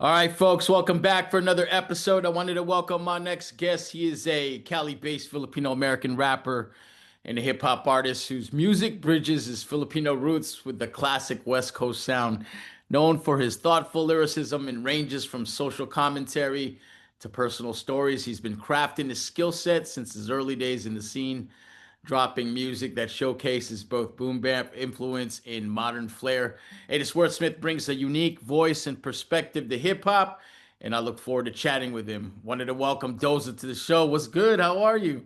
All right, folks, welcome back for another episode. I wanted to welcome my next guest. He is a Cali-based Filipino-American rapper and a hip hop artist whose music bridges his Filipino roots with the classic West Coast sound. Known for his thoughtful lyricism and ranges from social commentary to personal stories, he's been crafting his skill set since his early days in the scene, dropping music that showcases both boom-bap influence and modern flair. Hey, this wordsmith brings a unique voice and perspective to hip-hop, and I look forward to chatting with him. Wanted to welcome Doza to the show. What's good? How are you?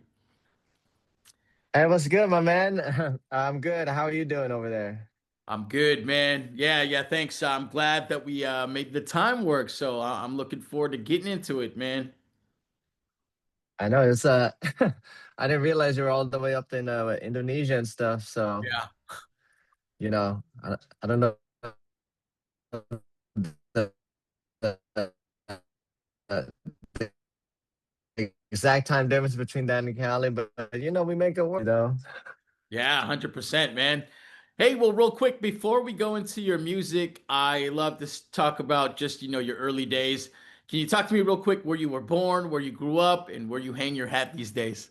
Hey, what's good, my man? I'm good. How are you doing over there? I'm good, man. Yeah, thanks. I'm glad that we made the time work, so I'm looking forward to getting into it, man. I know it's I didn't realize you were all the way up in Indonesia and stuff. So, Yeah. I don't know the, the, the exact time difference between that and Cali, but we make it work, Yeah, 100%, man. Hey, well, real quick, before we go into your music, I love to talk about just, your early days. Can you talk to me real quick where you were born, where you grew up, and where you hang your hat these days?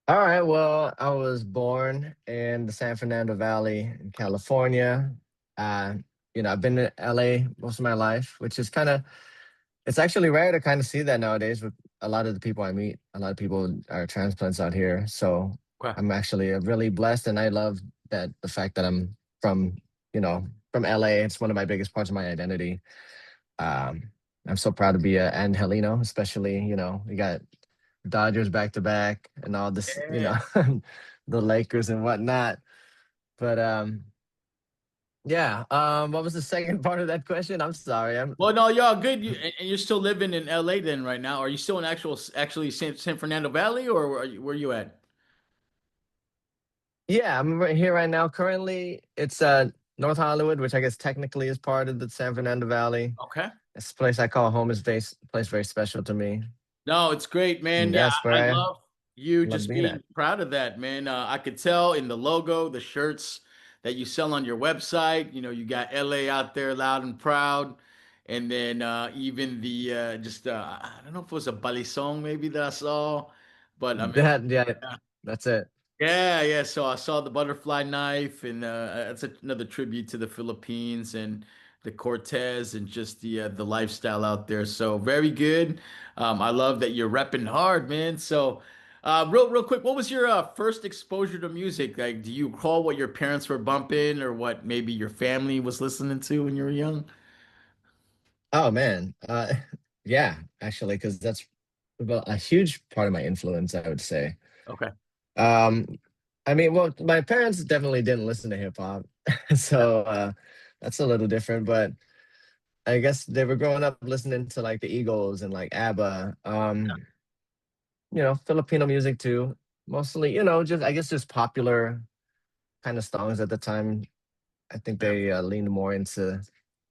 All right. Well, I was born in the San Fernando Valley in California. Uh, I've been in LA most of my life, which is it's actually rare to kind of see that nowadays with a lot of the people I meet. A lot of people are transplants out here. So Okay. I'm actually really blessed, and I love that the fact that I'm from, from LA. It's one of my biggest parts of my identity. I'm so proud to be a Angelino, especially, we got Dodgers back to back and all this, Yeah. the Lakers and whatnot. But yeah. What was the second part of that question? I'm sorry. I'm Well, no, y'all good. And you're still living in LA then right now. Are you still in actually San Fernando Valley, or where you at? Yeah, I'm right here right now. Currently, it's North Hollywood, which I guess technically is part of the San Fernando Valley. Okay. It's a place I call home. Is place very special to me. No, it's great, man. And Yeah, that's I where I love you love just being being at. proud of that, man. I could tell in the logo, the shirts that you sell on your website. You got LA out there loud and proud. And then even the just I don't know if it was a balisong maybe that I saw, but I mean, That yeah, that's it. yeah. So I saw the butterfly knife, and that's another tribute to the Philippines and the Cortez and just the lifestyle out there. So very good. I love that you're repping hard, man. So real quick, what was your first exposure to music? Like, do you recall what your parents were bumping, or what maybe your family was listening to when you were young? Oh man, yeah, actually, because that's about a huge part of my influence, I would say. Okay. Um, I mean, well, my parents definitely didn't listen to hip hop, so that's a little different. But I guess they were growing up listening to like the Eagles and like ABBA. Filipino music too. Mostly, just I guess just popular kind of songs at the time. I think Yeah. they leaned more into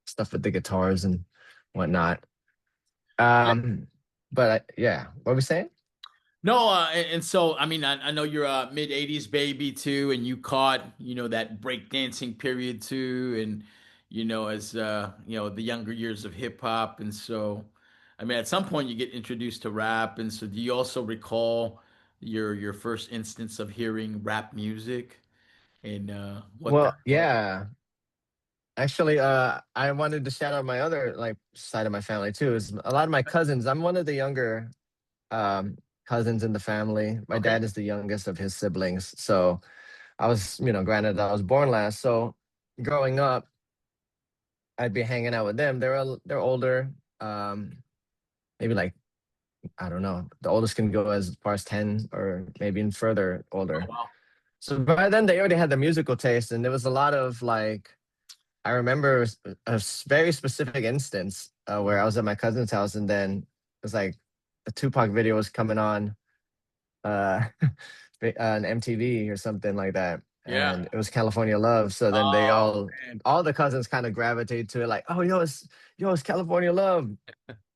stuff with the guitars and whatnot. Yeah. But yeah, what were we saying? No, and so I mean, I know you're a mid '80s baby too, and you caught that breakdancing period too, and as the younger years of hip hop, and so I mean, at some point you get introduced to rap, and so do you also recall your first instance of hearing rap music and what that Well, was? yeah. Actually, I wanted to shout out my other like side of my family too. Is a lot of my cousins. I'm one of the younger um, cousins in the family. My Okay. dad is the youngest of his siblings. So I was, granted I was born last. So growing up, I'd be hanging out with them. They're older, maybe like I don't know. The oldest can go as far as 10 or maybe even further Oh older. wow. So by then they already had the musical taste, and there was a lot of like I remember a very specific instance where I was at my cousin's house, and then it was like a Tupac video was coming on on MTV or something like that, Yeah. and it was California Love. So then they Oh man. all the cousins kind of gravitate to it, like, oh, it's California Love.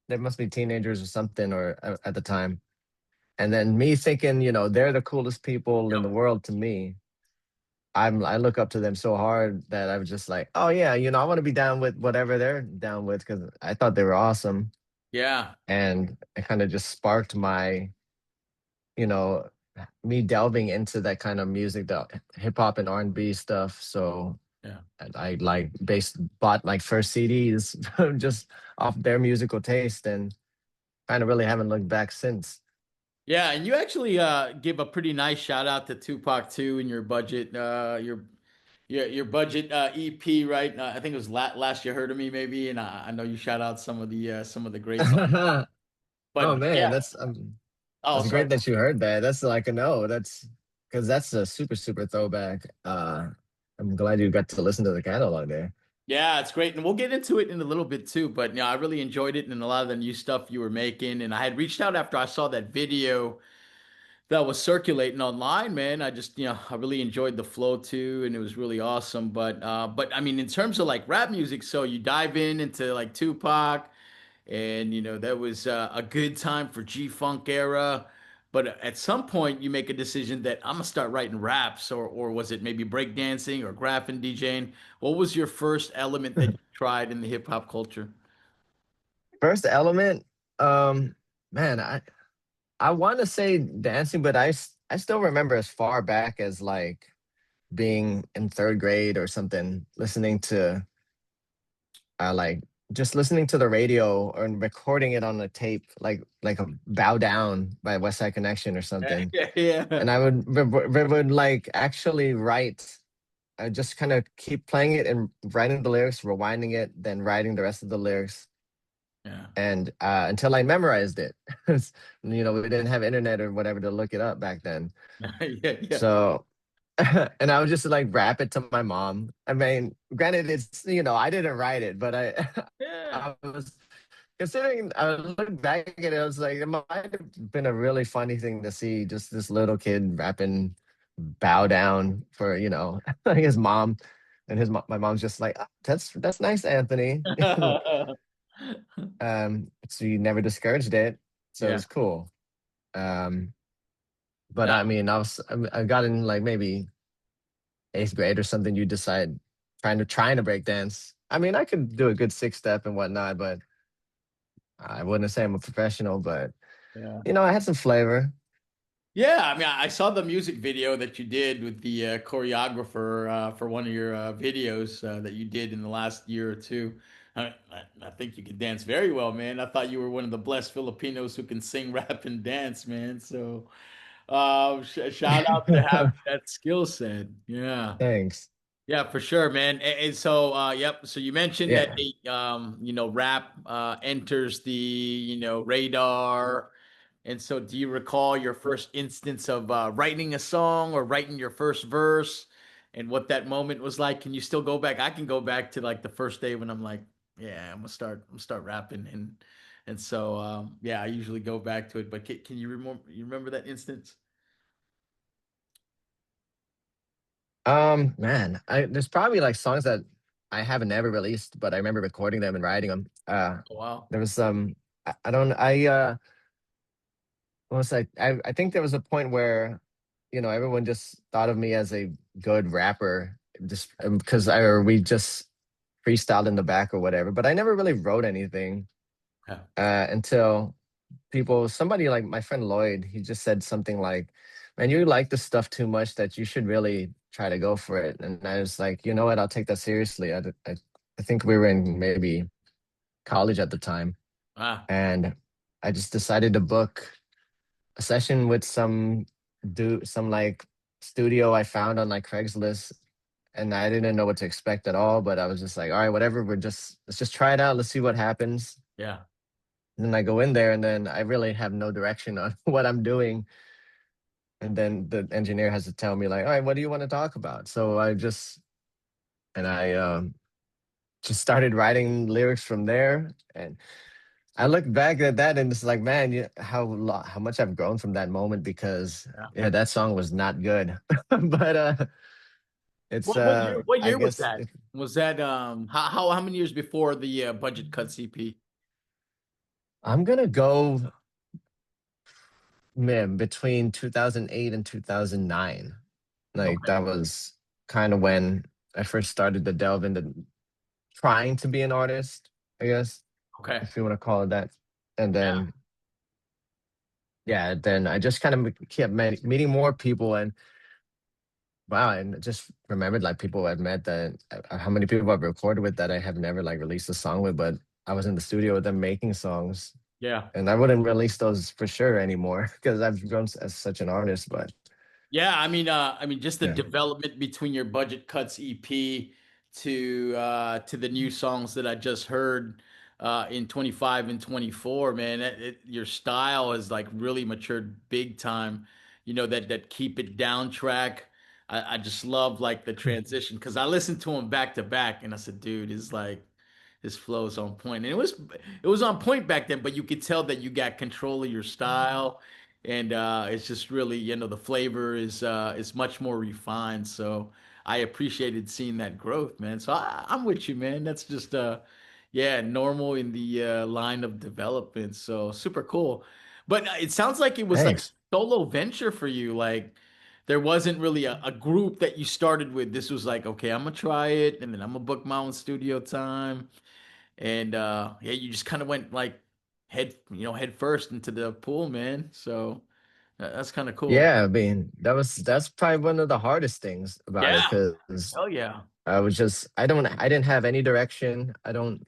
There must be teenagers or something, or at the time, and then me thinking, they're the coolest people in Yep. the world to me. I look up to them so hard that I was just like, oh yeah, I want to be down with whatever they're down with because I thought they were awesome, Yeah. and it kind of just sparked my, you know, me delving into that kind of music, the hip hop and R&B stuff. So Yeah. I like bought like first CDs just off their musical taste, and kind of really haven't looked back since. Yeah, and you actually give a pretty nice shout out to Tupac too in your budget, your budget EP, right? I think it was last you heard of me maybe, and I know you shout out some of the great songs. Oh But man, yeah, oh that's sorry. great that you heard that. That's like a no. That's because that's a super throwback. I'm glad you got to listen to the catalog there. Yeah, it's great, and we'll get into it in a little bit too. But I really enjoyed it and a lot of the new stuff you were making. And I had reached out after I saw that video that was circulating online, man. I just, I really enjoyed the flow too, and it was really awesome. But I mean, in terms of like rap music, so you dive into like Tupac, and that was a good time for G-Funk era. But at some point, you make a decision that I'm gonna start writing raps, or was it maybe breakdancing or graphing, DJing? What was your first element that you tried in the hip hop culture? First element, um, man, I want to say dancing, but I still remember as far back as like being in third grade or something, listening to like just listening to the radio or recording it on a tape, like a Bow Down by West Side Connection or something. Yeah, yeah, And I would like actually write, I just kind of keep playing it and writing the lyrics, rewinding it, then writing the rest of the lyrics, yeah, and until I memorized it. We didn't have internet or whatever to look it up back then. yeah, yeah, So, and I would just like rap it to my mom. I mean, granted, I didn't write it, but yeah. I was considering, I look back at it, I was like, it might have been a really funny thing to see just this little kid rapping Bow Down for, his mom. And my mom's just like, "Ah, that's nice, Anthony." So you never discouraged it. So Yeah. it's cool. Um, but No. I mean, I got in like maybe eighth grade or something. You decide trying to break dance. I mean, I could do a good six step and whatnot, but I wouldn't say I'm a professional, but Yeah. I had some flavor. Yeah, I mean, I saw the music video that you did with the choreographer for one of your videos that you did in the last year or two. I think you could dance very well, man. I thought you were one of the blessed Filipinos who can sing, rap, and dance, man. So, shout out to having that skill set. Yeah. Thanks. Yeah, for sure, man. And so, yep. So you mentioned that, Yeah. rap enters the, radar. And so, do you recall your first instance of writing a song or writing your first verse and what that moment was like? Can you still go back? I can go back to like the first day when I'm like, yeah, I'm gonna start rapping, and so, yeah, I usually go back to it. But can you remember that instance? Man, there's probably like songs that I haven't ever released, but I remember recording them and writing them. Oh, wow. There was some, I don't, what was I think there was a point where, everyone just thought of me as a good rapper just because we just freestyled in the back or whatever, but I never really wrote anything Yeah. until somebody like my friend Lloyd, he just said something like, "Man, you like this stuff too much that you should really try to go for it." And I was like, you know what? I'll take that seriously. I think we were in maybe college at the time, Ah, and I just decided to book a session with some like studio I found on like Craigslist. And I didn't know what to expect at all, but I was just like, all right, whatever, let's just try it out. Let's see what happens. yeah. And then I go in there and then I really have no direction on what I'm doing. And then the engineer has to tell me like, all right, what do you want to talk about? So I just started writing lyrics from there. And I look back at that and it's like, man, how much I've grown from that moment because Yeah. yeah, that song was not good. But it's What I year was guess that? Was that how many years before the budget cut CP? I'm gonna go, man, between 2008 and 2009. Like Okay. that was. kind of when I first started to delve into trying to be an artist, I guess, Okay. if you want to call it that. And Yeah. then, yeah, then I just kind of kept meeting more people, and wow, and just remembered like people I've met that how many people I've recorded with that I have never like released a song with, but I was in the studio with them making songs, Yeah. and I wouldn't release those for sure anymore because I've grown as such an artist. But Yeah, I mean, just the yeah, development between your budget cuts EP to the new songs that I just heard in 25 and 24, man, your style has like really matured big time. You know that keep it down track. I just love like the transition because I listened to him back to back and I said, dude, is like his flow's on point. And it was on point back then, but you could tell that you got control of your style and it's just really the flavor is much more refined, so I appreciated seeing that growth, man. So I'm with you, man. That's just yeah, normal in the line of development, so super cool. But it sounds like it was like thanks. solo venture for you, like there wasn't really a group that you started with. This was like, okay, I'm gonna try it and then I'm gonna book my own studio time, and yeah, you just kind of went like head first into the pool, man. So that's kind of cool. Yeah, I mean that's probably one of the hardest things about it Yeah. because Oh yeah. I didn't have any direction. I don't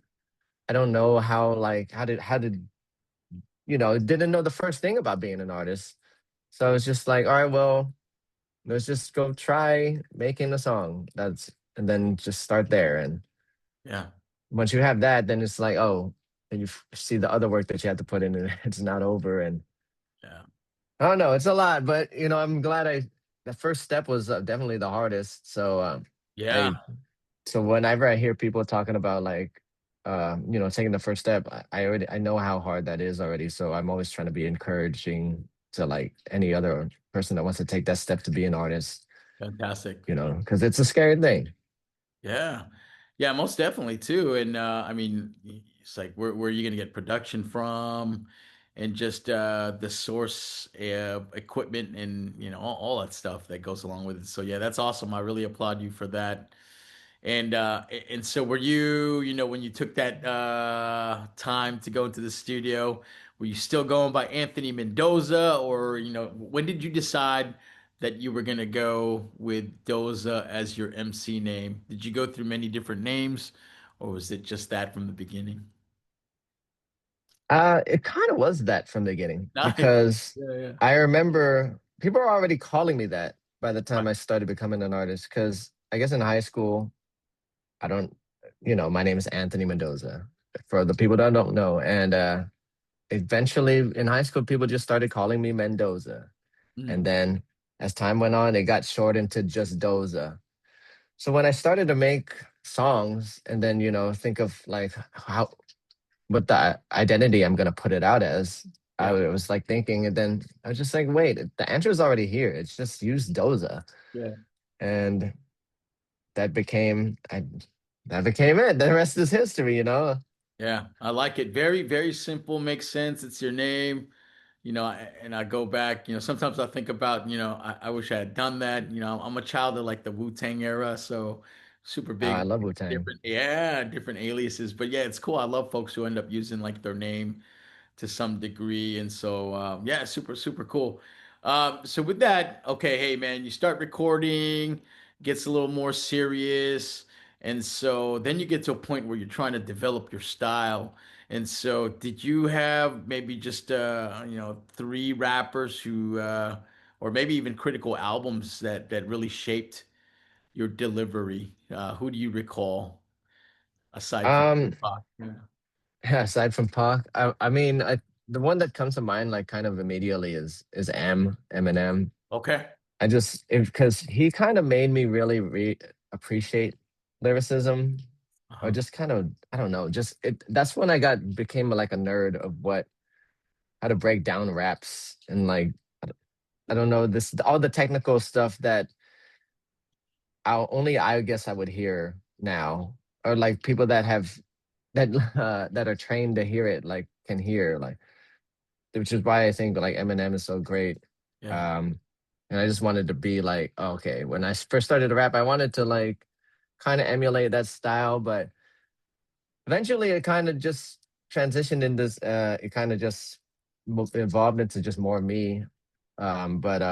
know how like how did didn't know the first thing about being an artist. So it's just like, all right, well, let's just go try making a song. That's and then just start there. And Yeah. once you have that, then it's like, oh, and you see the other work that you have to put in, and it's not over. And Yeah. I don't know, it's a lot, but I'm glad the first step was definitely the hardest. So Yeah. I so whenever I hear people talking about like taking the first step, I know how hard that is already. So I'm always trying to be encouraging to like any other person that wants to take that step to be an artist, Fantastic. because it's a scary thing. Yeah. Yeah, most definitely too. And I mean, it's like where are you gonna get production from and just the source equipment and all that stuff that goes along with it. So yeah, that's awesome. I really applaud you for that. And so were you, when you took that time to go into the studio, were you still going by Anthony Mendoza, or when did you decide that you were gonna go with Doza as your MC name? Did you go through many different names, or was it just that from the beginning? It kind of was that from the beginning Nice. because Yeah, yeah. I remember people were already calling me that by the Right. time I started becoming an artist. Because I guess in high school, I don't, my name is Anthony Mendoza for the people that don't know. And eventually in high school, people just started calling me Mendoza. And Mm, then as time went on, it got shortened to just Doza. So when I started to make songs and then, think of like how what the identity I'm gonna put it out as. I yeah. was like thinking, and then I was just like, wait, the answer is already here. It's just use Doza, Yeah. and that became that became it. The rest is history. Yeah. I like it. Very, very simple. Makes sense. It's your name. And I go back, sometimes I think about, I wish I had done that. I'm a child of like the Wu-Tang era, so super I big, love Wu Tang. different, yeah, different aliases. But yeah, it's cool. I love folks who end up using like their name to some degree. And so, yeah, super, super cool. So with that, okay, hey man, you start recording, gets a little more serious. And so then you get to a point where you're trying to develop your style. And so did you have maybe just, three rappers who, or maybe even critical albums that really shaped your delivery? Who do you recall aside from Um, Tupac? Yeah. aside from Pac, I mean, the one that comes to mind like kind of immediately is Eminem. Okay. I just because he kind of made me really appreciate lyricism, or Uh-huh. just kind of I don't know, just that's when I became like a nerd of what how to break down raps and like I don't know this all the technical stuff that I guess I would hear now, or like people that have that are trained to hear it like can hear, like which is why I think like Eminem is so great. Yeah. Um And I just wanted to be like, okay, when I first started to rap, I wanted to like kind of emulate that style, but eventually it kind of just transitioned into it kind of just evolved into just more me. But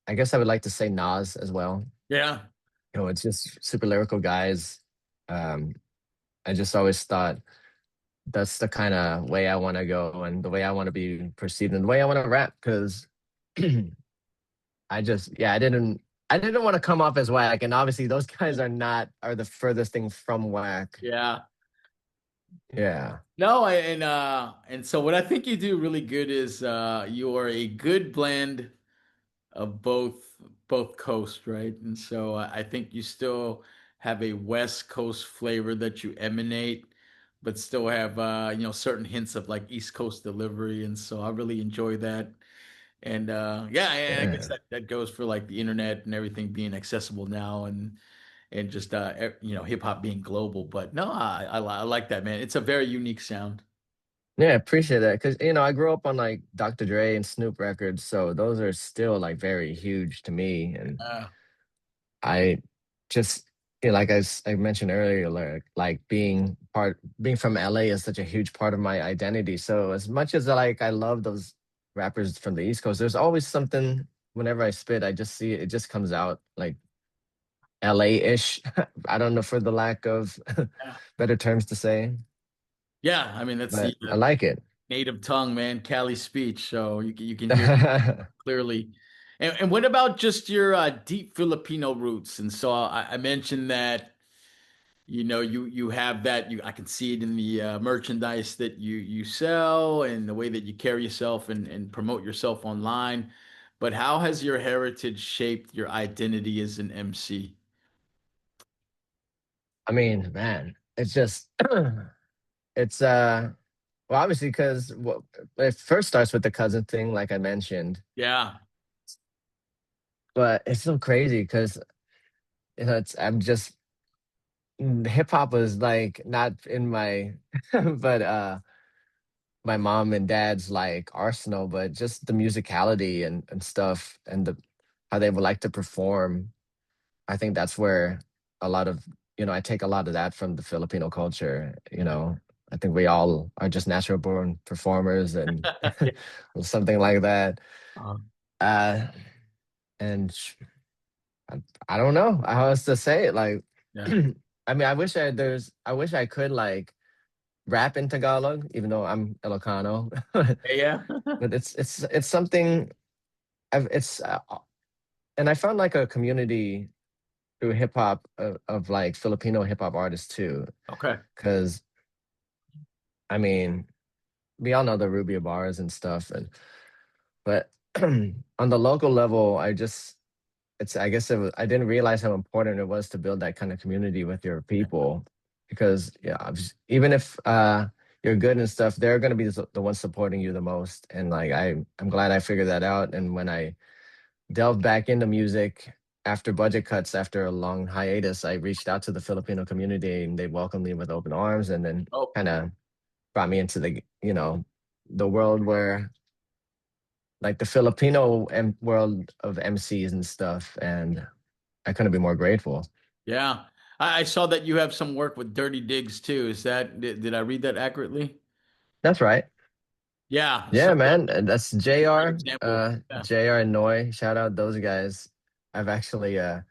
I guess I would like to say Nas as well. Yeah. It's just super lyrical guys. Um, I just always thought that's the kind of way I want to go and the way I want to be perceived and the way I want to rap because I didn't want to come off as whack. And obviously those guys are the furthest thing from whack. Yeah. Yeah. No, and so what I think you do really good is you're a good blend of both coasts, right? And so I think you still have a West Coast flavor that you emanate, but still have certain hints of like East Coast delivery. And so I really enjoy that. And yeah, and I guess Yeah. that goes for like the internet and everything being accessible now and just hip hop being global. But no, I like that, man. It's a very unique sound. Yeah, appreciate that. Cause I grew up on like Dr. Dre and Snoop records, so those are still like very huge to me. And Uh, I just like I mentioned earlier, like being from LA is such a huge part of my identity. So as much as like I love those rappers from the East Coast, there's always something whenever I spit, I just see it just comes out like LA-ish. I don't know for the lack of yeah. better terms to say, Yeah, I mean that's the but I like it. native tongue, man, Cali speech. So you can hear it clearly. And what about just your deep Filipino roots? And so I mentioned that you have that I can see it in the merchandise that you sell and the way that you carry yourself and promote yourself online. But how has your heritage shaped your identity as an MC? I mean, man, it's just it's well obviously because it first starts with the cousin thing, like I mentioned, Yeah. but it's so crazy because it's I'm just hip hop was like not in my but my mom and dad's like arsenal, but just the musicality and stuff and the how they would like to perform. I think that's where a lot of I take a lot of that from the Filipino culture. I think we all are just natural born performers and Yeah. something like that. Uh, Uh, and I don't know how else to say it. Like, yeah. I mean, I wish I could like rap in Tagalog, even though I'm Ilocano. Yeah. But it's something it's and I found like a community through hip hop of like Filipino hip hop artists too. Okay. Because I mean, we all know the Rubio bars and stuff, but on the local level, I guess I didn't realize how important it was to build that kind of community with your people, because yeah, even if you're good and stuff, they're gonna be the ones supporting you the most. And like I'm glad I figured that out. And when I delved back into music after budget cuts, after a long hiatus, I reached out to the Filipino community and they welcomed me with open arms and then Oh, kind of brought me into the world where like the Filipino world of MCs and stuff. And I couldn't be more grateful. yeah. I saw that you have some work with Dirty Digs too. Did I read that accurately? That's right. Yeah. So Yeah, man. And that's that's a great JR, example. Yeah. JR and Noy. Shout out those guys. I've actually I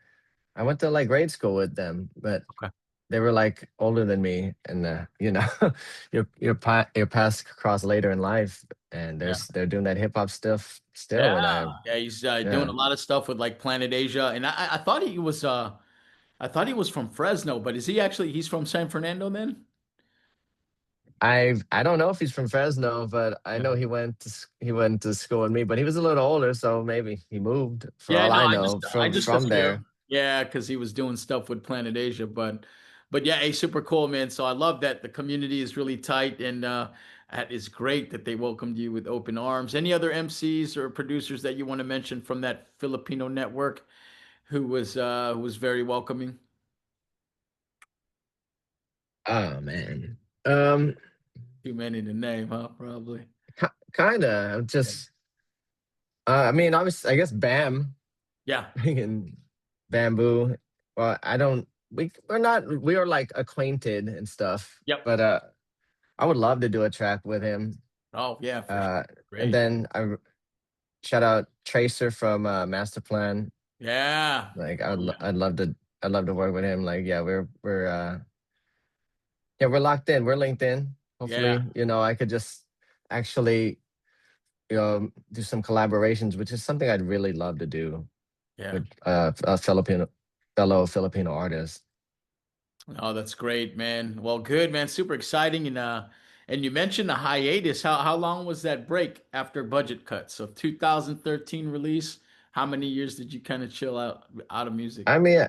went to like grade school with them, but Okay. they were like older than me, and your paths cross later in life, and Yeah. they're doing that hip hop stuff still, and Yeah. Yeah. He's doing yeah, a lot of stuff with like Planet Asia, and I thought he was from Fresno, but is he actually he's from San Fernando then? I don't know if he's from Fresno, but I Yeah. know he went to school with me, but he was a little older, so maybe he moved for Yeah, all no, I I know just I from just from there. assumed. Yeah, because he was doing stuff with Planet Asia, but yeah, hey, super cool, man. So I love that the community is really tight, and that is great that they welcomed you with open arms. Any other MCs or producers that you want to mention from that Filipino network who was very welcoming? Oh man. Um, Too many to name, huh? Probably. Kind of Yeah. just I mean, obviously, I guess Bam. Yeah. and Bamboo. Well, I don't. We're not. We are like acquainted and stuff. Yep. But I would love to do a track with him. Oh, yeah, for sure. Uh, and Great. then I shout out Tracer from Master Plan. Yeah. Like Oh, yeah. I'd love to work with him. Like yeah, we're yeah, we're locked in. We're linked in. Yeah. Hopefully, I could just actually do some collaborations, which is something I'd really love to do Yeah. with a fellow Filipino artist. Oh, that's great, man. Well, good, man. Super exciting. And you mentioned a hiatus. How long was that break after budget cuts? So 2013 release. How many years did you kind of chill out of music? I mean,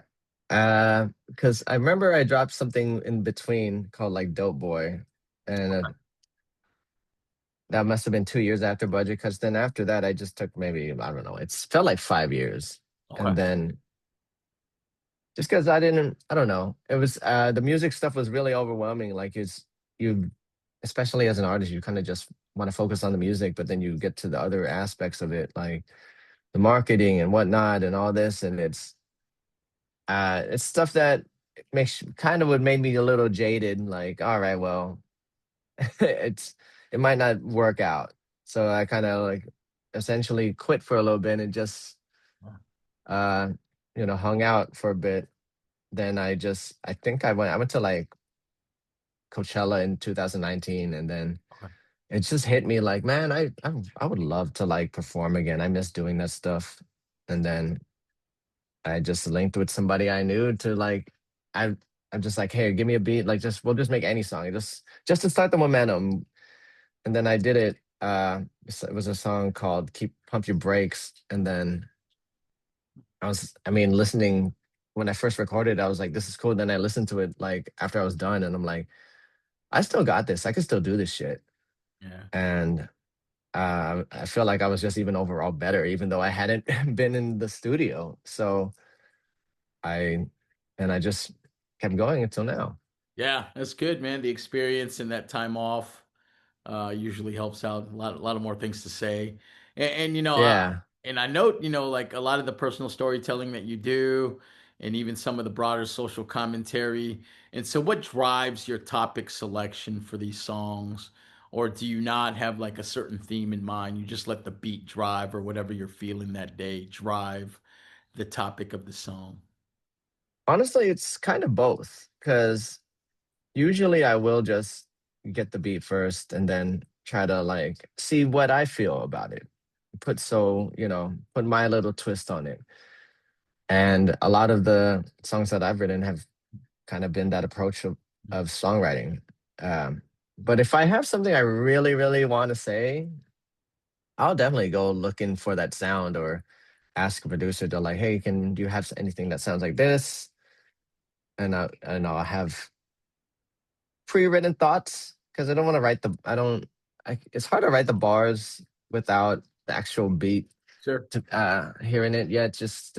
because I remember I dropped something in between called like Dope Boy, and that must have been 2 years after budget. Because then after that, I just took maybe I don't know. It's felt like 5 years, Okay. and then just because I don't know. It was the music stuff was really overwhelming. Like you, especially as an artist, you kind of just want to focus on the music, but then you get to the other aspects of it, like the marketing and whatnot, and all this, and it's stuff that makes kind of would make me a little jaded. Like, all right, well, it's it might not work out, so I kind of like essentially quit for a little bit and just uh hung out for a bit. Then I think I went to like Coachella in 2019, and then Okay. it just hit me like, man, I would love to like perform again. I miss doing that stuff. And then I just linked with somebody I knew to like I I'm just like, hey, give me a beat, like just we'll just make any song. Just to start the momentum. And then I did it. It was a song called Keep Pump Your Brakes. And then I mean, listening when I first recorded, I was like, this is cool. Then I listened to it like after I was done, and I'm like, I still got this. I can still do this shit. Yeah. And I feel like I was just even overall better, even though I hadn't been in the studio. So I I just kept going until now. Yeah, that's good, man. The experience and that time off usually helps out. A lot of more things to say, and Yeah. and I note, like a lot of the personal storytelling that you do, and even some of the broader social commentary. And so, what drives your topic selection for these songs, or do you not have like a certain theme in mind? You just let the beat drive, or whatever you're feeling that day drive the topic of the song. Honestly, it's kind of both because usually I will just get the beat first and then try to like see what I feel about it. Put my little twist on it. And a lot of the songs that I've written have kind of been that approach of songwriting. Um, but if I have something I really, really want to say, I'll definitely go looking for that sound or ask a producer to like, hey, do you have anything that sounds like this? And I'll have pre-written thoughts because I don't want to write the I don't I, it's hard to write the bars without the actual beat Sure. to hearing it yet. Just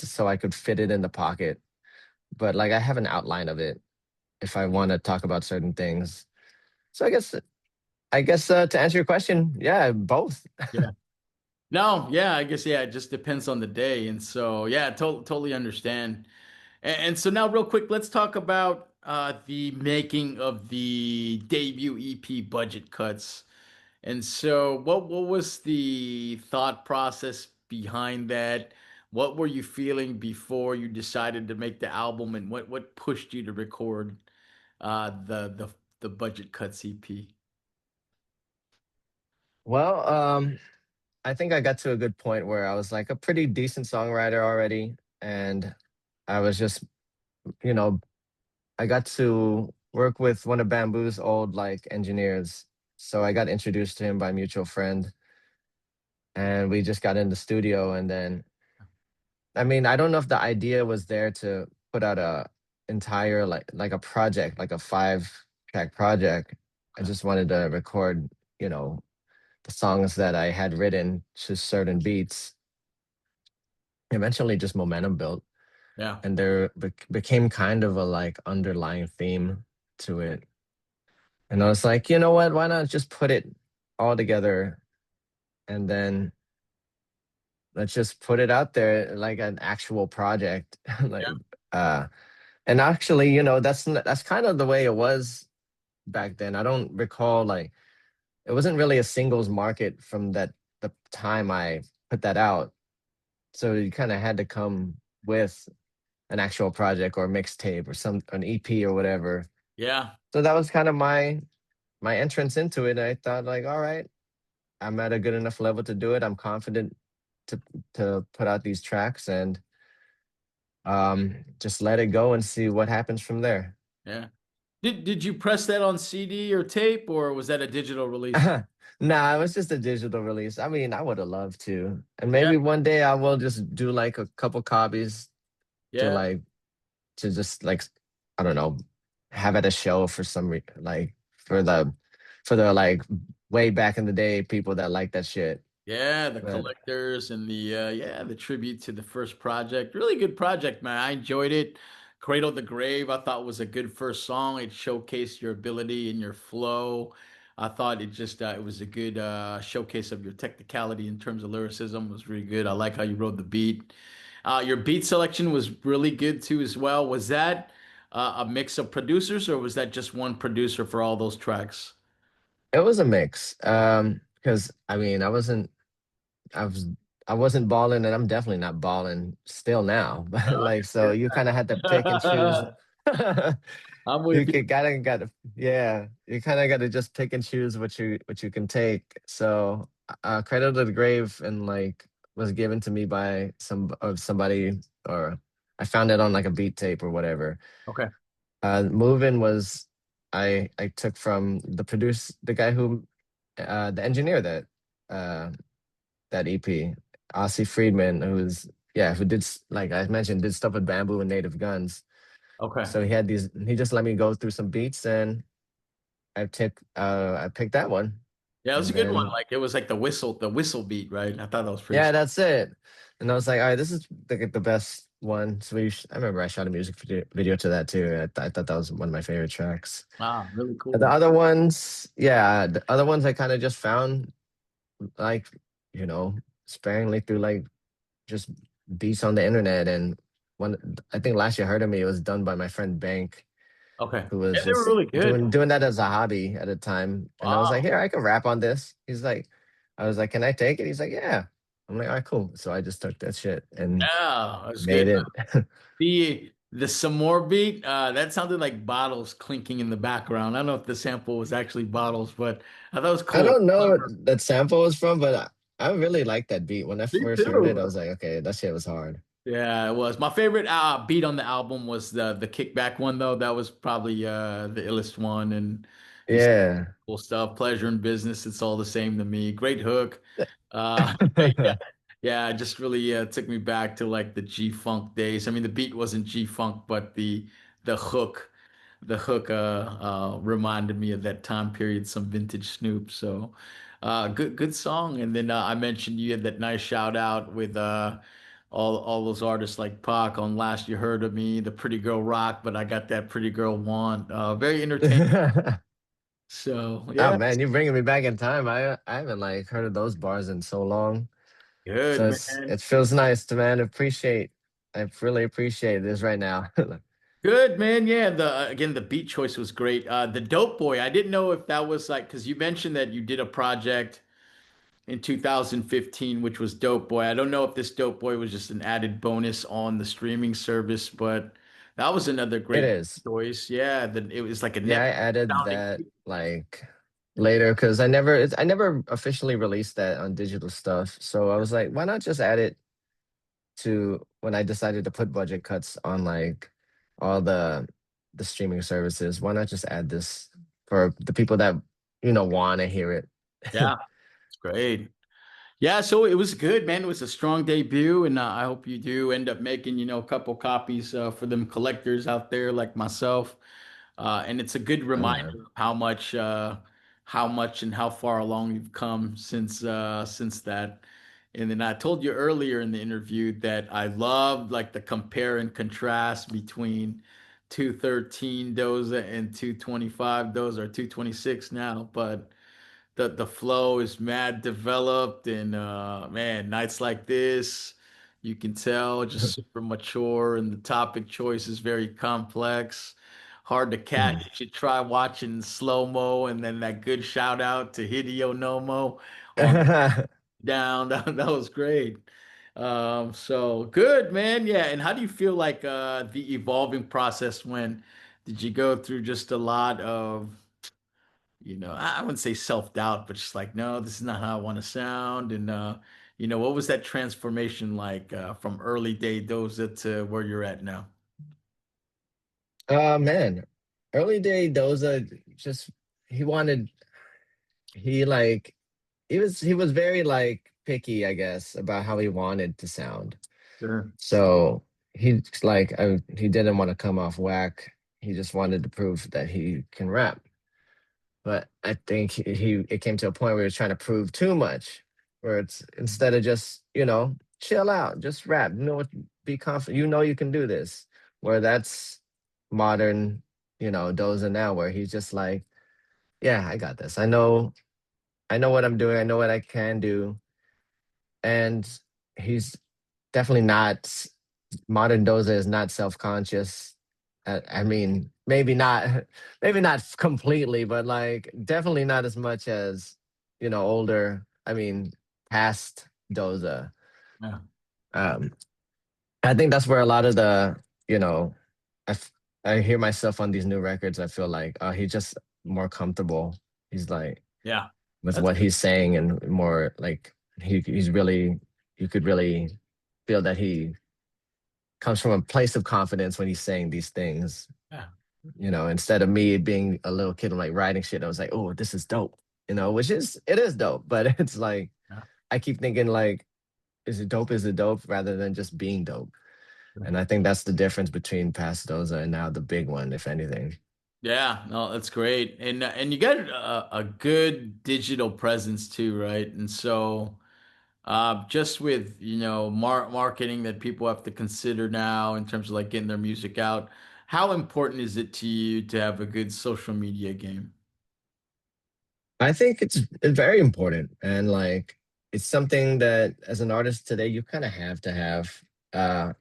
so I could fit it in the pocket. But like I have an outline of it if I want to talk about certain things. So I guess to answer your question, yeah, both. Yeah. No, yeah, I guess yeah, it just depends on the day, and so yeah, totally understand. And so now, real quick, let's talk about the making of the debut EP budget cuts. And so, what was the thought process behind that? What were you feeling before you decided to make the album, and what pushed you to record the budget cuts EP? Well, I think I got to a good point where I was like a pretty decent songwriter already, and I was just you know I got to work with one of Bamboo's old like engineers. So I got introduced to him by a mutual friend, and we just got in the studio. And then, I mean, I don't know if the idea was there to put out a entire like a project, like a 5-track project. I Okay. just wanted to record, you know, the songs that I had written to certain beats. Eventually, just momentum built, Yeah. and there became kind of a like underlying theme to it. And I was like, you know what? Why not just put it all together? And then let's just put it out there like an actual project. Like, Yeah. uh, and actually, that's kind of the way it was back then. I don't recall like it wasn't really a singles market from the time I put that out. So you kind of had to come with an actual project or a mixtape or an EP or whatever. Yeah. So that was kind of my entrance into it. I thought like, all right, I'm at a good enough level to do it. I'm confident to put out these tracks and just let it go and see what happens from there. Yeah. Did you press that on CD or tape, or was that a digital release? Nah, it was just a digital release. I mean, I would have loved to. And Yeah. maybe one day I will just do like a couple copies to Yeah. like to just like I don't know, have at a show for like for the like way back in the day people that like that shit. Yeah, the But collectors and the tribute to the first project. Really good project, man. I enjoyed it. Cradle the Grave, I thought was a good first song. It showcased your ability and your flow. I thought it was a good showcase of your technicality in terms of lyricism. It was really good. I like how you wrote the beat. Your beat selection was really good too as well. Was that a mix of producers or was that just one producer for all those tracks? it was a mix. Because I mean, I was I wasn't balling and I'm definitely not balling still now. But like so you kind of had to pick and choose. I'm You with you. could gotta yeah, you kind of got to just pick and choose what you can take. So Cradle to the Grave and like was given to me by somebody or I found it on like a beat tape or whatever. Okay. Moving was I took from the guy who the engineer uh that EP, Ossie Friedman, who did like I mentioned, did stuff with Bamboo and Native Guns. Okay. So he just let me go through some beats and I picked that one. Yeah, it was a And good one. then Like it was like the whistle beat, right? I thought that was pretty yeah, sick. that's it. And I was like, all right, this is the best one. So I remember I shot a music video to that too. I thought that was one of my favorite tracks. Wow, really The cool. other ones, yeah, the other ones I kind of just found like, you know, sparingly through like just beats on the internet. And one, I think last year heard of me, it was done by my friend Bank, Okay. who was Yeah, they were just really good. doing that as a hobby at the time. And I was like, Wow. here, I can rap on this. I was like, can I take it? He's like, yeah. I'm like, all right, cool. So I just took that shit and Yeah, it was good. made it. The some more beat, that sounded like bottles clinking in the background. I don't know if the sample was actually bottles, but I thought it was I cool. don't know Clever. what that sample was from, but I really liked that beat. When I Me first heard it, I too. was like, okay, that shit was hard. Yeah, it was. My favorite beat on the album was the kickback one though. That was probably the illest one and you said Yeah. cool stuff, pleasure and business, it's all the same to me. Great hook. Yeah, yeah, it just really took me back to like the G-Funk days. I mean, the beat wasn't G-Funk, but the hook reminded me of that time period, some vintage Snoop. So good song. And then I mentioned you had that nice shout out with all those artists like Pac on Last You Heard of Me, the Pretty Girl Rock, but I got that Pretty Girl Want. Very entertaining. So Oh yeah, man, you're bringing me back in time. I haven't like heard of those bars in so long. good So man. it feels nice to man appreciate. I really appreciate this right now. Good man. Yeah, the again the beat choice was great. The Dope Boy, I didn't know if that was like because you mentioned that you did a project in 2015, which was Dope Boy. I don't know if this Dope Boy was just an added bonus on the streaming service, but that was another It great is. choice. Yeah, then it was like a Yeah, net I added sounding. that like later because I never officially released that on digital stuff. So I was like, why not just add it to when I decided to put budget cuts on like all the streaming services? Why not just add this for the people that want to hear it? Yeah, it's great. Yeah, so it was good, man. It was a strong debut, and I hope you do end up making, a couple copies for them collectors out there like myself. And it's a good Oh reminder man. of how much and how far along you've come since that. And then I told you earlier in the interview that I loved like the compare and contrast between 213 Doza and 225 Doza or 226 now, but the flow is mad developed, and man, nights like this, you can tell just super mature, and the topic choice is very complex, hard to catch. Mhm. You should try watching slow mo, and then that good shout out to Hideo Nomo on down. That was great. So good, man. Yeah. And how do you feel like the evolving process went? Did you go through just a lot of, I wouldn't say self-doubt, but just like, no, this is not how I want to sound. And what was that transformation like from early day Doza to where you're at now? Man, early day Doza just he wanted he like he was very like picky, I guess, about how he wanted to sound. Sure. So he didn't want to come off whack. He just wanted to prove that he can rap. But I think he it came to a point where he was trying to prove too much, where it's instead of just, chill out, just rap. Be confident. You know you can do this. Where that's modern, Doza now, where he's just like, yeah, I got this. I know what I'm doing. I know what I can do. And he's definitely not modern Doza is not self-conscious. I mean, maybe not, maybe not completely, but like definitely not as much as older. I mean, past Doza. Yeah. Um, I think that's where a lot of you know, I f- I hear myself on these new records. I feel like he's just more comfortable. He's like Yeah. with That's what he's saying and more like he's really you could really feel that he comes from a place of confidence when he's saying these things. yeah. Instead of me being a little kid and like writing shit, I was like, oh, this is dope. Which it is dope, but it's like Yeah. I keep thinking like, is it dope? Is it dope? Rather than just being dope. Yeah. And I think that's the difference between past Doza and now the big one, if anything. Yeah, no, that's great. And you got a good digital presence too, right? And so just with, marketing that people have to consider now in terms of like getting their music out, how important is it to you to have a good social media game? I think it's very important, and like it's something that as an artist today you kind of have to have. Uh,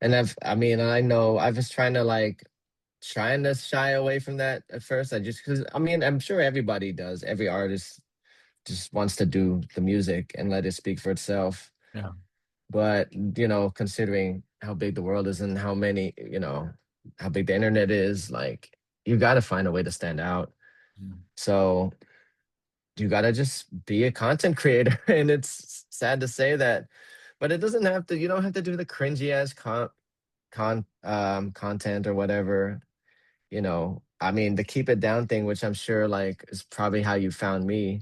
and I mean, I know I was trying to shy away from that at first. Because I mean, I'm sure everybody does. Every artist just wants to do the music and let it speak for itself. Yeah. But considering how big the world is and how big the internet is, like you got to find a way to stand out. Mm. So you got to just be a content creator, and it's sad to say that, but it doesn't have to. You don't have to do the cringy ass content or whatever. I mean, the keep it down thing, which I'm sure like is probably how you found me,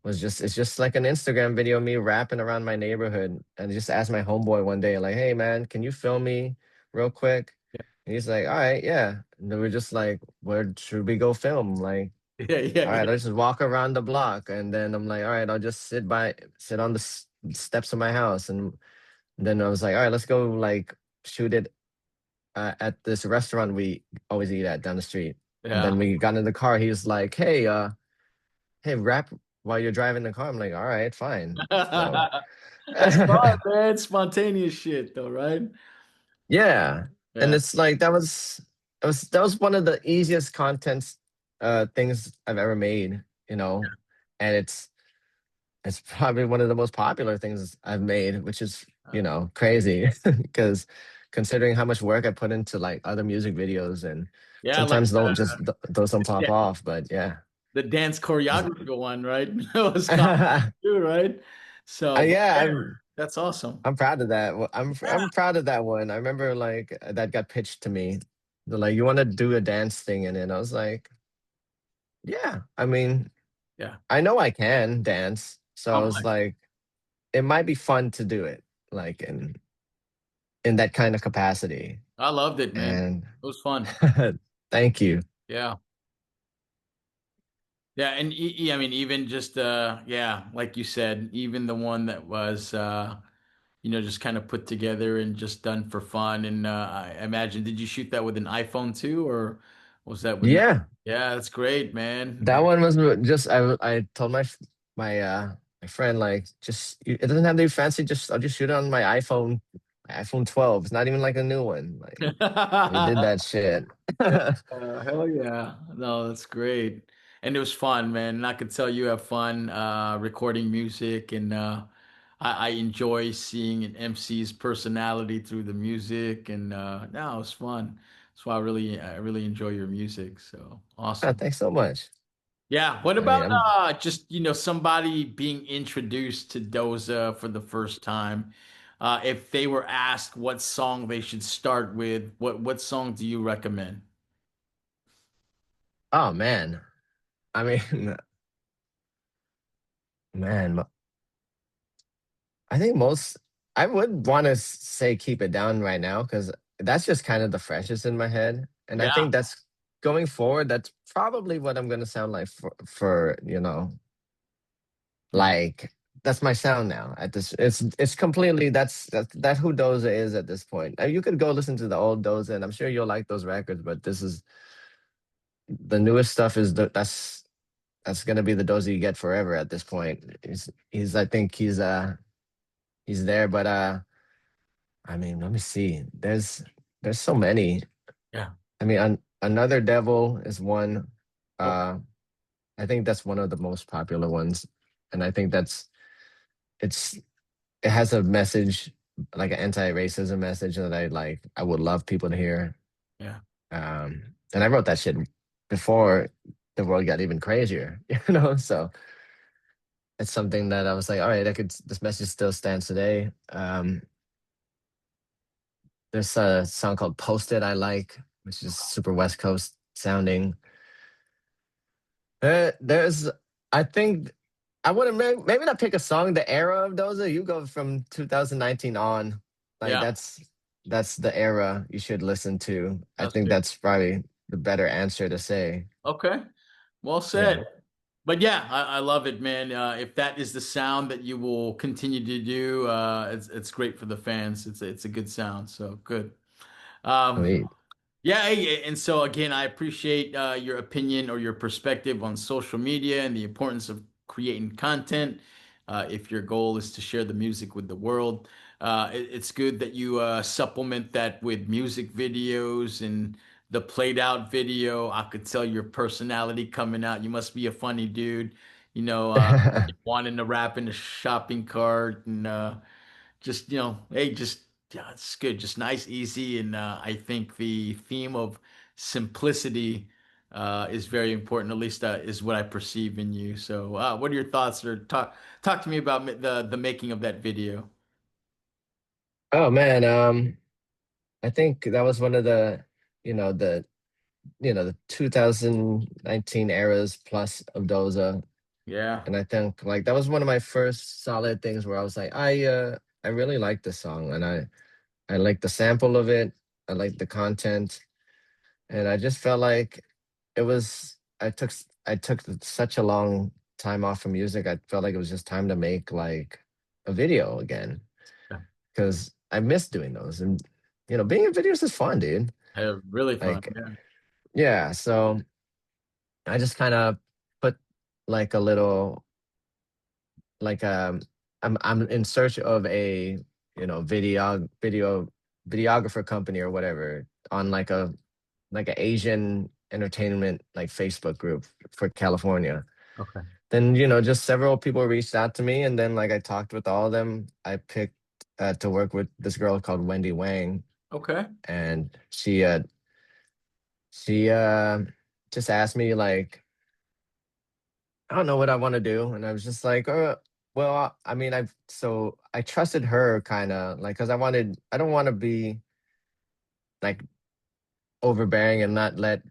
it's just like an Instagram video of me rapping around my neighborhood. And I just asked my homeboy one day, like, hey man, can you film me real quick? And he's like, all right, yeah. And then we're just like, where should we go film? Like, Yeah, yeah, all right, yeah. I'll just walk around the block. And then I'm like, all right, I'll just sit on the steps of my house. And then I was like, all right, let's go like shoot it at this restaurant we always eat at down the street. And Yeah. then we got in the car. He was like, hey, rap while you're driving the car. I'm like, all right, fine. So That's fun, man. Spontaneous shit though, right? yeah. And Yeah. it's like that was one of the easiest contents things I've ever made, and it's probably one of the most popular things I've made, which is, crazy because considering how much work I put into like other music videos and Yeah, like sometimes those don't pop yeah, off, but yeah. the dance choreography one, right? That was common too, right? So, but Yeah, yeah, that's awesome. I'm proud of that. Yeah, I'm proud of that one. I remember like that got pitched to me. They're like, "You want to do a dance thing?" in it. I was like, "Yeah." I mean, yeah. I know I can dance, so I I'm was like, like, it might be fun to do it, like in that kind of capacity. I loved it, man. And It was fun. thank you. Yeah. Yeah, and I mean, even just yeah, like you said, even the one that was just kind of put together and just done for fun. And I imagine, did you shoot that with an iPhone too, or Was that with? Yeah, Yeah, that's great, man. that one was just I told my my friend like just it doesn't have to be fancy. Just I'll just shoot it on my iPhone 12. It's not even like a new one. Like we did that shit. Yeah, hell yeah. No, that's great. And it was fun, man. And I could tell you have fun recording music and I enjoy seeing an MC's personality through the music and no, it was fun. That's why I really enjoy your music. So awesome. Thanks so much. Yeah. What I mean, about I'm just, somebody being introduced to Doza for the first time? If they were asked what song they should start with, what song do you recommend? oh man. I mean, man, I think most I would want to say keep it down right now because that's just kind of the freshest in my head, and I Yeah. think that's going forward. That's probably what I'm gonna sound like for Mhm. like that's my sound now. At this, it's completely that who Doza is at this point. You could go listen to the old Doza, and I'm sure you'll like those records. But this is the newest stuff. That's gonna be the Doza you get forever at this point. He's I think he's there, but I mean, let me see. There's so many. Yeah. I mean, another devil is one. Oh, Uh, I think that's one of the most popular ones, and I think it's it has a message like an anti-racism message that I like. I would love people to hear. yeah. And I wrote that shit before the world got even crazier, So it's something that I was like, all right, I could. This message still stands today. There's a song called "Posted" I like, which is super West Coast sounding. There's, I think, I would have maybe not pick a song. The era of Doza, you go from 2019 on, like Yeah. that's the era you should listen to. I That's think it. that's probably the better answer to say. Okay. Well Yeah, said. But yeah, I love it, man. If that is the sound that you will continue to do, it's great for the fans. It's a good sound. So good. Um, sweet. Yeah, and so again, I appreciate your opinion or your perspective on social media and the importance of creating content. If your goal is to share the music with the world, it's good that you supplement that with music videos and the played out video. I could tell your personality coming out. You must be a funny dude, you know, uh, wanting to rap in the shopping cart and just hey, just yeah, it's good, just nice, easy, and I think the theme of simplicity is very important. At least is what I perceive in you. So, what are your thoughts? Or talk to me about the making of that video. Oh man, I think that was one of the, you know, the the 2019 eras plus of Doza. Yeah. And I think like that was one of my first solid things where I was like, I really like this song and I like the sample of it. I like the content. And I just felt like it was I took such a long time off from music. I felt like it was just time to make like a video again. Yeah. Because I miss doing those. And being in videos is fun, dude. Really fun. Like, Yeah. yeah. So I just kind of put like a little like I'm in search of a videographer company or whatever on like a Asian entertainment like Facebook group for California. Okay. Then just several people reached out to me, and then like I talked with all of them. I picked to work with this girl called Wendy Wang, Okay. and she just asked me like I don't know what I want to do. And I was just like, well, I mean, I trusted her kind of like, cause I don't want to be like overbearing and not let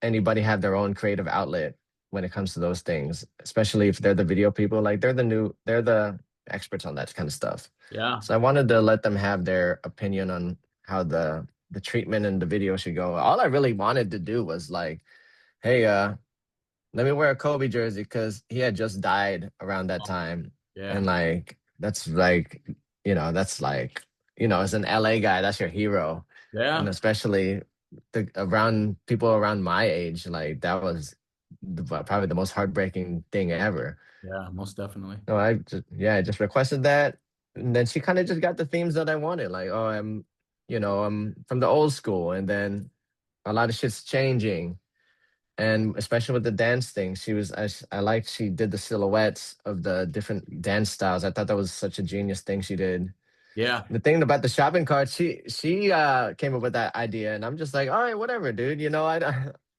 anybody have their own creative outlet when it comes to those things, especially if they're the video people, like they're the experts on that kind of stuff. Yeah. So I wanted to let them have their opinion on how the treatment and the video should go. All I really wanted to do was like, hey, let me wear a Kobe jersey because he had just died around that time. Yeah. And like that's like, as an LA guy, that's your hero. Yeah. And especially the around people around my age, like that was probably the most heartbreaking thing ever. Yeah, most definitely. No, I just requested that, and then she kind of just got the themes that I wanted. Like, oh, I'm from the old school, and then a lot of shit's changing, and especially with the dance thing, I liked she did the silhouettes of the different dance styles. I thought that was such a genius thing she did. Yeah. The thing about the shopping cart, she came up with that idea, and I'm just like, all right, whatever, dude.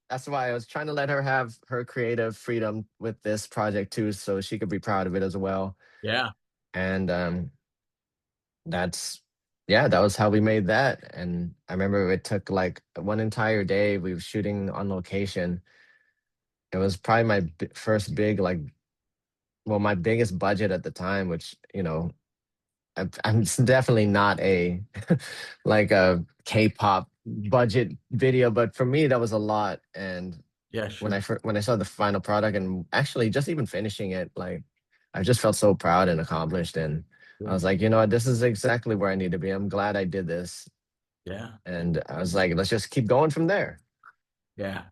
That's why I was trying to let her have her creative freedom with this project too, so she could be proud of it as well. Yeah. And that's yeah, that was how we made that. And I remember it took like one entire day. We were shooting on location. It was probably my first big like, well, my biggest budget at the time, which I'm definitely not a like a K-pop budget video, but for me that was a lot. And Yeah, sure. when I saw the final product and actually just even finishing it, like I just felt so proud and accomplished. And I Good. was like, you know what, this is exactly where I need to be. I'm glad I did this. Yeah. And I was like, let's just keep going from there. Yeah.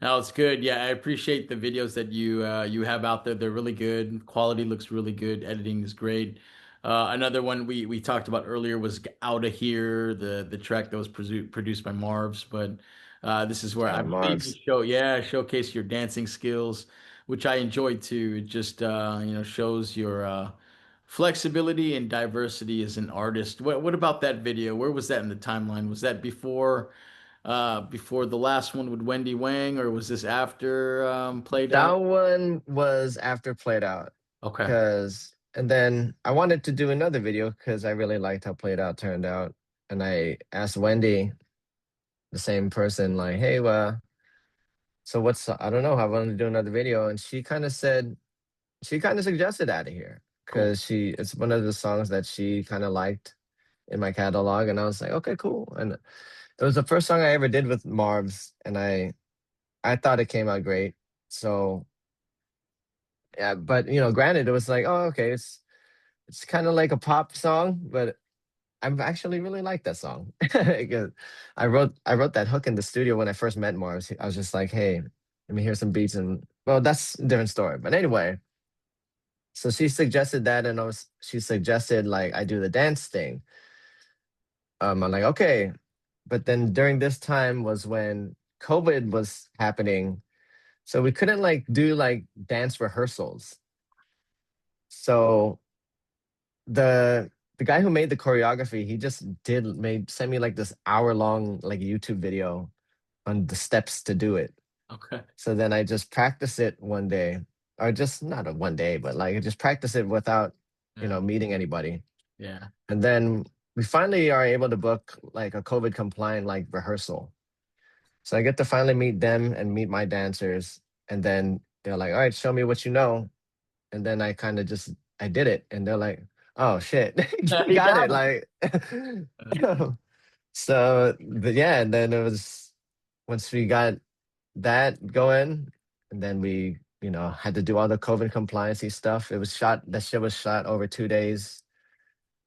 No, it's good. Yeah, I appreciate the videos that you have out there. They're really good. Quality looks really good. Editing is great. Another one we talked about earlier was "Out of Here," the track that was produced by Marv's. But this is where Shout I out believe you Marv's. showcase your dancing skills, which I enjoyed too. It just shows your flexibility and diversity as an artist. What about that video? Where was that in the timeline? Was that before the last one with Wendy Wang, or was this after Played That Out? one was after Played Out. Okay, And then I wanted to do another video because I really liked how Played Out turned out. And I asked Wendy, the same person, like, hey, so I don't know, I wanted to do another video. And she kind of suggested Out of Here cool. because it's one of the songs that she kind of liked in my catalog. And I was like, okay, cool. And it was the first song I ever did with Marv's. And I thought it came out great. So, yeah, but granted, it was like, oh, okay, it's kind of like a pop song, but I actually really like that song. 'Cause I wrote that hook in the studio when I first met Mars. I was just like, hey, let me hear some beats, and well, that's a different story. But anyway, so she suggested that, and she suggested like I do the dance thing. I'm like, okay. But then during this time was when COVID was happening. So we couldn't like do like dance rehearsals. So the guy who made the choreography, he just did made sent me like this hour-long like YouTube video on the steps to do it. Okay. So then I just practiced it one day, or just not a one day, but like I just practiced it without, Yeah. meeting anybody. Yeah. And then we finally are able to book like a COVID compliant like rehearsal. So I get to finally meet them and meet my dancers. And then they're like, all right, show me what you know. And then I did it. And they're like, oh shit, you You got got it. it. Like, so, but yeah, and then it was once we got that going, and then we, had to do all the COVID compliancy stuff. That shit was shot over 2 days.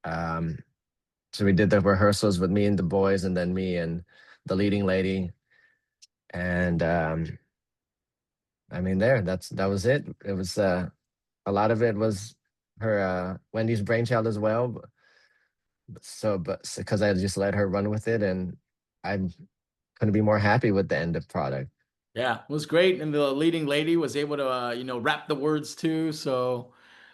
Um, so we did the rehearsals with me and the boys, and then me and the leading lady. And I mean, that was it. It was a lot of it was her Wendy's brainchild as well. But because I just let her run with it, and I couldn't be more happy with the end of product. Yeah, it was great, and the leading lady was able to rap the words too. So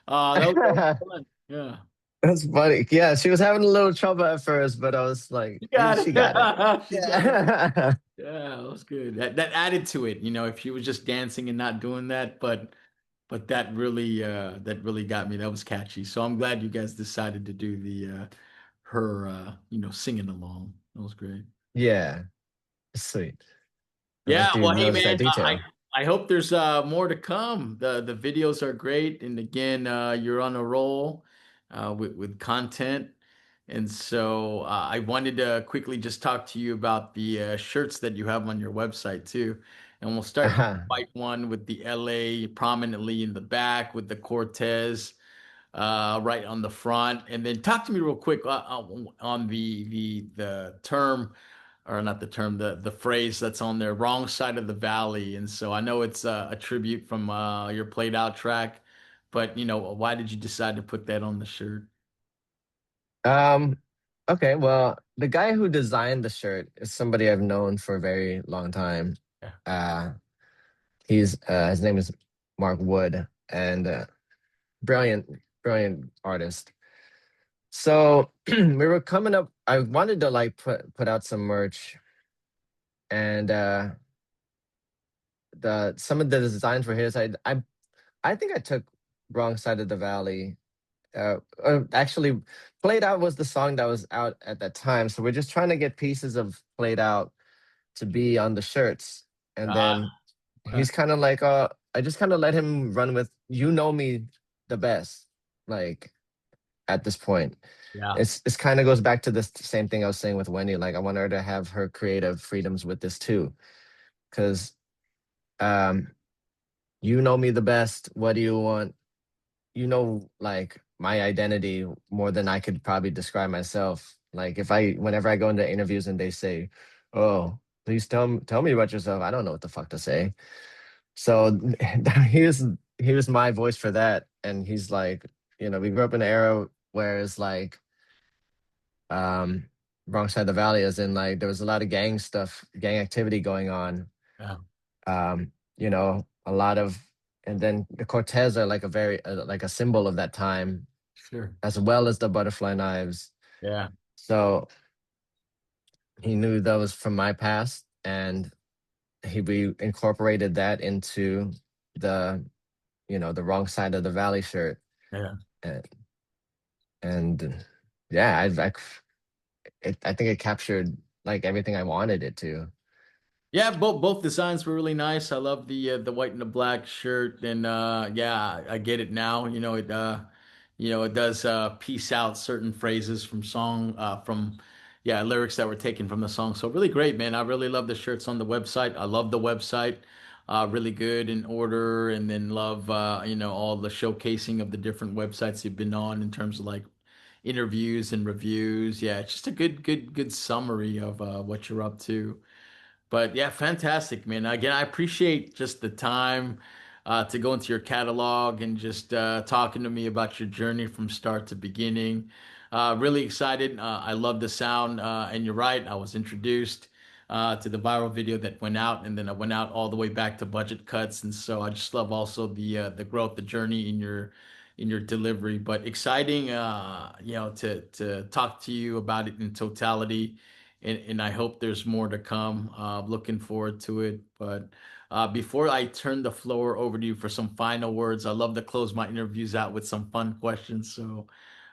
that was fun. Yeah, That's funny. Yeah, she was having a little trouble at first, but I was like, you got she got it. it. She got it. Yeah. Yeah, that was good. That added to it. If she was just dancing and not doing that, but that really got me. That was catchy. So I'm glad you guys decided to do the her singing along. That was great. Yeah. Sweet. I'm Yeah, like, dude, well, hey notice that man, I detail. I hope there's more to come. The videos are great, and again, you're on a roll with content. And so I wanted to quickly just talk to you about the shirts that you have on your website too. And we'll start with the Uh-huh. white one with the LA prominently in the back with the Cortez right on the front. And then talk to me real quick on the term or not the term, the phrase that's on there, wrong side of the valley. And so I know it's a tribute from your played out track, but why did you decide to put that on the shirt? Um, okay, well, the guy who designed the shirt is somebody I've known for a very long time. Yeah. Uh, his name is Mark Wood, and brilliant, brilliant artist. So we were coming up. I wanted to like put out some merch, and the some of the designs were his. I think I took Wrong Side of the Valley. Actually, Played Out was the song that was out at that time. So we're just trying to get pieces of Played Out to be on the shirts. And Ah, then okay. he's kind of like, I just kind of let him run with, you know me the best, like at this point. Yeah. It's kind of goes back to this same thing I was saying with Wendy. Like I want her to have her creative freedoms with this too. Cause um, you know me the best. What do you want? You know, like my identity more than I could probably describe myself. Like if whenever I go into interviews and they say, "Oh, please tell me about yourself," I don't know what the fuck to say. So he was he was my voice for that, and he's like, we grew up in an era where it's like, um, wrong side of the valley, as in like there was a lot of gang stuff, gang activity going on. Yeah. A lot of, and then the Cortez are like a very like a symbol of that time Sure. as well as the butterfly knives. Yeah. So he knew that was from my past, and we incorporated that into the the wrong side of the valley shirt, Yeah. and, yeah, I think it captured like everything I wanted it to. Yeah, both designs were really nice. I love the white and the black shirt, and yeah, I get it now. It does piece out certain phrases from song from yeah lyrics that were taken from the song. So really great, man. I really love the shirts on the website. I love the website, really good in order, and then love all the showcasing of the different websites you've been on in terms of like interviews and reviews. Yeah, it's just a good summary of what you're up to. But yeah, fantastic, man. Again, I appreciate just the time to go into your catalog and just talking to me about your journey from start to beginning. Really excited. I love the sound. And you're right, I was introduced to the viral video that went out, and then I went out all the way back to budget cuts. And so I just love also the growth, the journey in your delivery. But exciting, to talk to you about it in totality, and I hope there's more to come. Looking forward to it. But before I turn the floor over to you for some final words, I love to close my interviews out with some fun questions. So,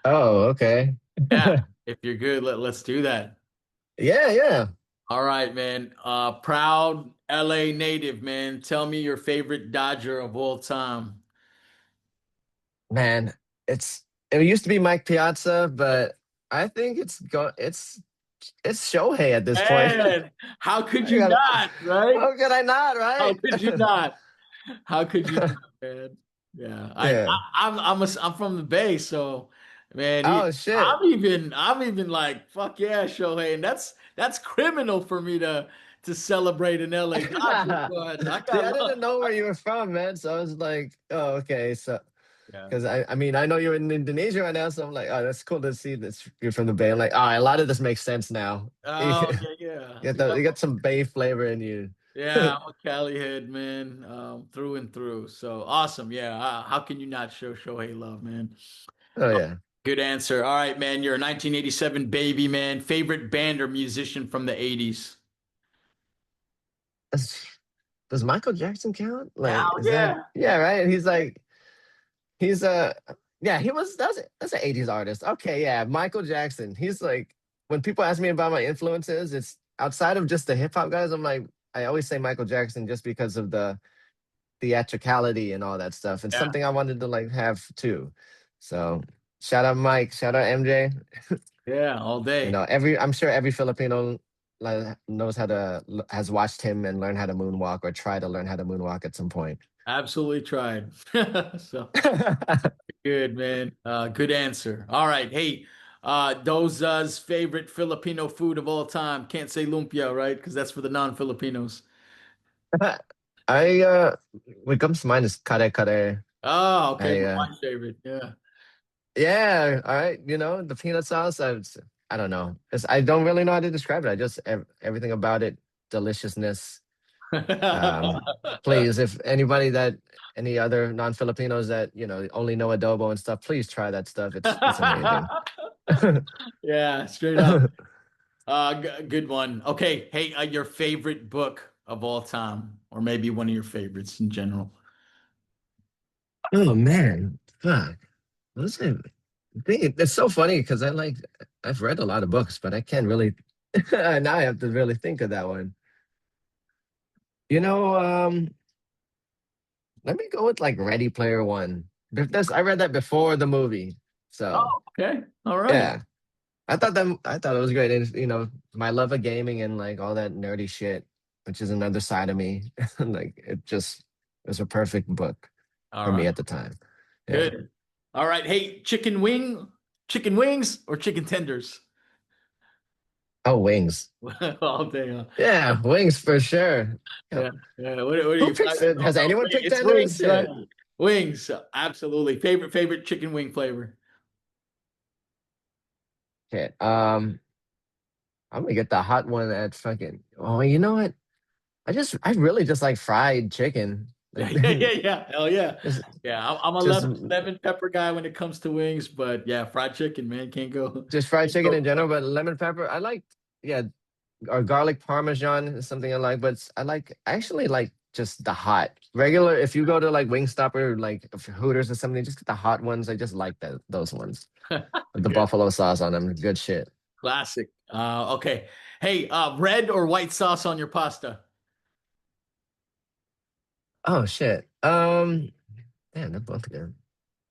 Oh, okay. yeah, if you're good, let's do that. Yeah, yeah. All right, man. Proud LA native, man. Tell me your favorite Dodger of all time. Man, it used to be Mike Piazza, but I think it's Shohei at this point. Man, how could I you gotta, not, right? how could I not, How right? could you not? How could you not, man? Yeah, Yeah. I'm from the Bay, so man, Oh shit. I'm even like fuck yeah, Shohei, and that's criminal for me to celebrate an LA Dodger, but I See, got I love. didn't know where you were from, man. So I was like, oh, okay. So, Yeah. because I mean, I know you're in Indonesia right now, so I'm like, oh, that's cool to see that you're from the Bay. I'm like, oh, a lot of this makes sense now. You Oh yeah, yeah, you yep. got some Bay flavor in you. Yeah, I'm a Cali head, man, through and through. So awesome. Yeah, how can you not show Shohei love, man? Oh yeah. Good answer. All right, man. You're a 1987 baby, man. Favorite band or musician from the 80s? Does, does Michael Jackson count? Like, Hell is that yeah. yeah, right? He's a yeah, that's an 80s artist. Okay, yeah, Michael Jackson. He's like when people ask me about my influences, it's outside of just the hip hop guys, I'm like I always say Michael Jackson just because of the theatricality and all that stuff. It's Yeah. something I wanted to like have too. So shout out Mike, shout out MJ. Yeah, all day. I'm sure every Filipino like, knows how to has watched him and learned how to moonwalk or try to learn how to moonwalk at some point. Absolutely tried. So good, man. Good answer. All right. Hey, Doza's favorite Filipino food of all time. Can't say lumpia, right? Because that's for the non-Filipinos. I what comes to mind is kare kare. Oh, okay. I My favorite. Yeah. yeah, all right. The peanut sauce. I don't know. I don't really know how to describe it. I just everything about it, deliciousness. Um, please, if any other non-Filipinos that only know adobo and stuff, please try that stuff. It's amazing. Yeah, straight up. Good one. Okay. Hey, your favorite book of all time, or maybe one of your favorites in general. Oh man, fuck. Listen, it's so funny because I've read a lot of books, but I can't really. Now I have to really think of that one. You know, let me go with like Ready Player One. I read that before the movie, so Oh, okay. All right. yeah. I thought it was great, and my love of gaming and like all that nerdy shit, which is another side of me. Like it was a perfect book All for me right. at the time. Yeah. Good. All right. Hey, chicken wings or chicken tenders? Oh, wings. All day. Yeah, wings for sure. Yeah. Yeah. Yeah. What do Who you? picks it? Has anyone picked It's tenders? wings, right? Shit. Wings. Absolutely. Favorite chicken wing flavor. Shit. I'm gonna get the hot one at fucking. Oh, you know what? I really just like fried chicken. Yeah. Like, Yeah. Yeah. Yeah. Hell yeah. just Yeah. I'm a just lemon pepper guy when it comes to wings, but yeah, fried chicken, man, can't go. just fried Can't chicken go. in general, but lemon pepper. Yeah, or garlic parmesan is something I like, but I actually like just the hot regular. If you go to like Wingstop or like Hooters or something, just get the hot ones. I just like those ones with the Good. buffalo sauce on them. Good shit. Classic. Okay. Hey, red or white sauce on your pasta? Oh shit. Damn, they're both good.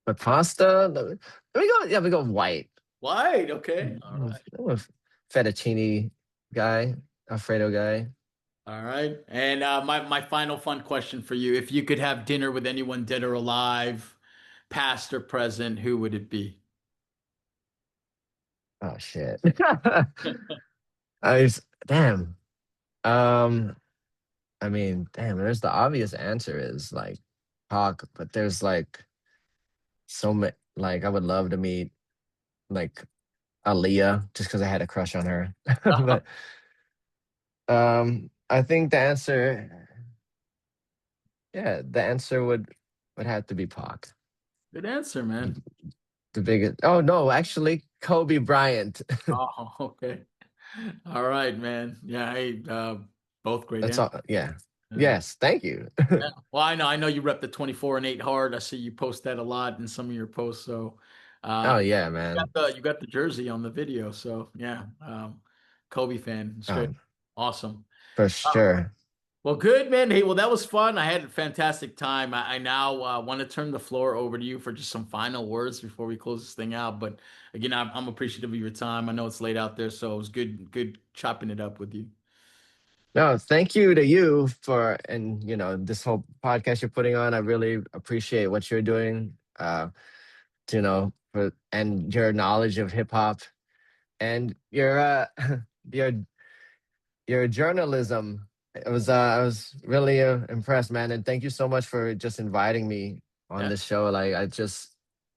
But pasta, let me go. Yeah, we go white. White. Okay. All I'm a fettuccine guy, Alfredo guy. All right. And my final fun question for you. If you could have dinner with anyone dead or alive, past or present, who would it be? Oh shit. Damn. Um, I mean, damn. There's the obvious answer is like Hawk, but there's like so many. Like I would love to meet like Aaliyah just because I had a crush on her. But I think the answer would have to be Pac. Good answer, man. The biggest. Oh no, actually, Kobe Bryant. Oh, okay. All right, man. Yeah, hey, both great That's answers. all. Yeah. Yeah. Yes. Thank you. Yeah. Well, I know you rep the 24 and 8 hard. I see you post that a lot in some of your posts. So Oh yeah, you got man. the jersey on the video. So yeah. Kobe fan, straight Um, awesome. for Uh, sure. Well, good, man. Hey, well, that was fun. I had a fantastic time. I now want to turn the floor over to you for just some final words before we close this thing out. But again, I'm appreciative of your time. I know it's late out there, so it was good chopping it up with you. No, thank you to you for and this whole podcast you're putting on. I really appreciate what you're doing. For and your knowledge of hip hop and your your your journalism. I was really impressed, man, and thank you so much for just inviting me on Yeah. this show. Like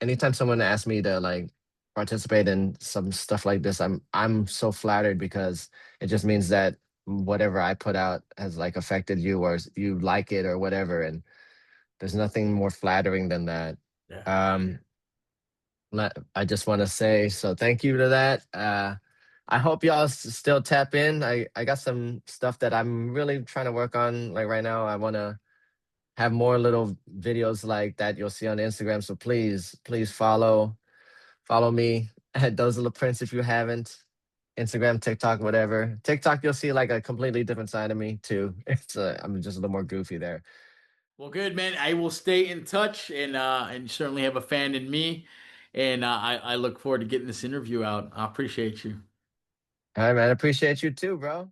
anytime someone asks me to like participate in some stuff like this, I'm so flattered because it just means that whatever I put out has like affected you or you like it or whatever, and there's nothing more flattering than that. Yeah. Um, I just want to say so thank you to that. I hope y'all still tap in. I got some stuff that I'm really trying to work on like right now. I want to have more little videos like that you'll see on Instagram. So please follow me at Doza Prince if you haven't. Instagram, TikTok, whatever. TikTok, you'll see like a completely different side of me too. I'm just a little more goofy there. Well, good, man. I will stay in touch and certainly have a fan in me. And I look forward to getting this interview out. I appreciate you. All right, man. Appreciate you too, bro.